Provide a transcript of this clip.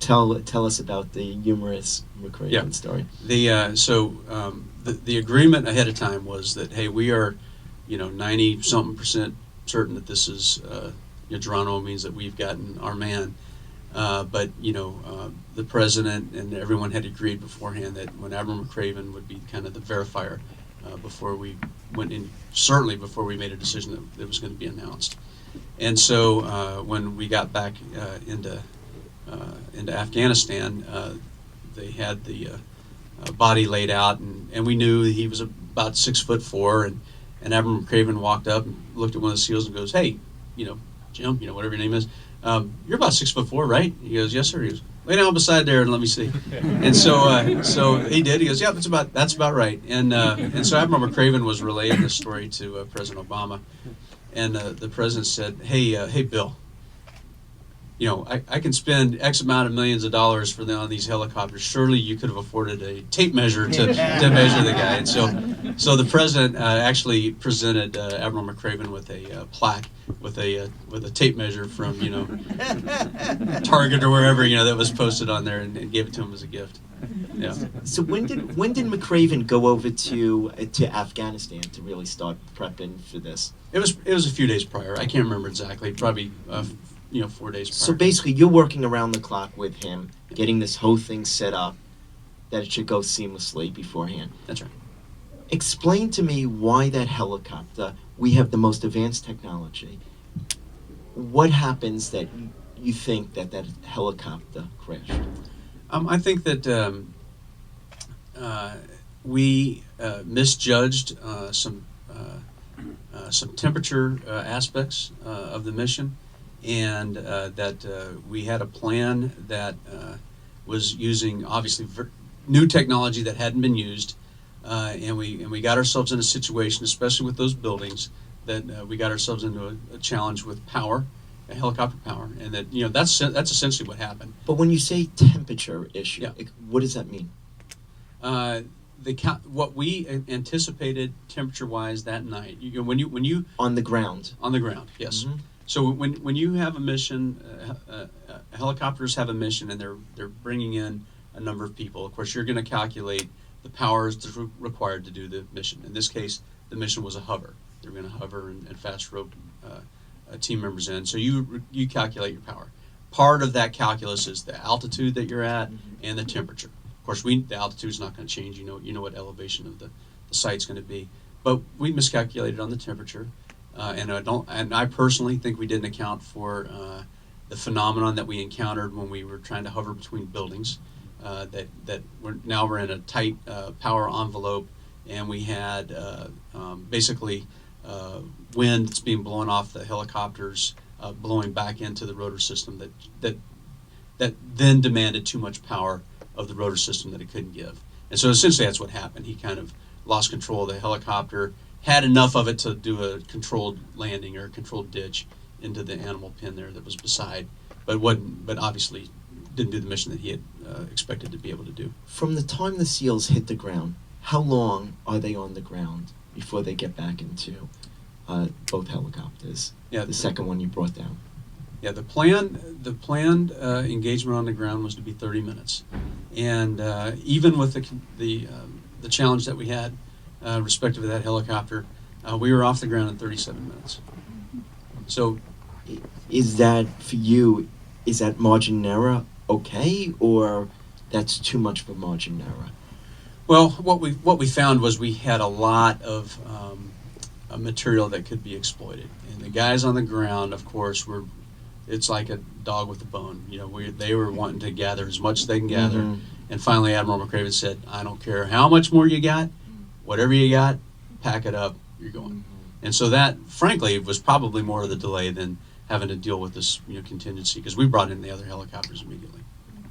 Tell us about the humorous McCraven Yeah. story. The agreement ahead of time was that, hey, we are, 90 something percent certain that this is Geronimo, means that we've gotten our man. But the president and everyone had agreed beforehand that when Admiral McCraven would be kind of the verifier before we went in, certainly before we made a decision that it was going to be announced. And so when we got back into Afghanistan, they had the body laid out, and we knew he was about 6'4", and Admiral McCraven walked up and looked at one of the SEALs and goes, "Hey, Jim, whatever your name is, you're about 6'4", right?" He goes, "Yes, sir." He goes, "Lay down beside there and let me see." And so he did. He goes, "Yeah, that's about right." And so Admiral McCraven was relaying this story to President Obama, and the president said, "Hey, Bill. I can spend X amount of millions of dollars for them on these helicopters. Surely you could have afforded a tape measure to measure the guy." And so the president actually presented Admiral McCraven with a plaque with a tape measure from Target or wherever that was posted on there, and gave it to him as a gift. Yeah. So when did McCraven go over to Afghanistan to really start prepping for this? It was a few days prior. I can't remember exactly. Probably 4 days prior. So basically, you're working around the clock with him, getting this whole thing set up, that it should go seamlessly beforehand. That's right. Explain to me why that helicopter, we have the most advanced technology. What happens that you think that helicopter crashed? I think that we misjudged some temperature aspects of the mission, and that we had a plan that was using obviously new technology that hadn't been used, and we got ourselves in a situation, especially with those buildings, that we got ourselves into a challenge with power, helicopter power, and that that's essentially what happened. But when you say temperature issue, Yeah. What does that mean? What we anticipated temperature-wise that night. When you On the ground. on the ground, yes. Mm-hmm. So when you have a mission, helicopters have a mission, and they're bringing in a number of people. Of course, you're going to calculate the powers that's required to do the mission. In this case, the mission was a hover. They're going to hover and fast rope team members in. So you calculate your power. Part of that calculus is the altitude that you're at and the temperature. Of course, the altitude is not going to change. You know what elevation of the site's going to be, but we miscalculated on the temperature. And I personally think we didn't account for the phenomenon that we encountered when we were trying to hover between buildings. That we're in a tight power envelope, and we had basically wind that's being blown off the helicopters, blowing back into the rotor system that then demanded too much power of the rotor system that it couldn't give. And so essentially that's what happened. He kind of lost control of the helicopter, had enough of it to do a controlled landing or a controlled ditch into the animal pen there that was beside, but obviously didn't do the mission that he had expected to be able to do. From the time the SEALs hit the ground, how long are they on the ground before they get back into both helicopters? Yeah, the second one you brought down. Yeah, the planned engagement on the ground was to be 30 minutes, and even with the challenge that we had, respective to that helicopter, we were off the ground in 37 minutes. So, is that for you? Is that margin error okay, or that's too much of a margin error? Well, what we found was we had a lot of material that could be exploited, and the guys on the ground, of course, it's like a dog with a bone. They were wanting to gather as much as they can gather, Mm-hmm. and finally Admiral McCraven said, "I don't care how much more you got, whatever you got, pack it up, you're going." Mm-hmm. And so that, frankly, was probably more of the delay than having to deal with this contingency, because we brought in the other helicopters immediately.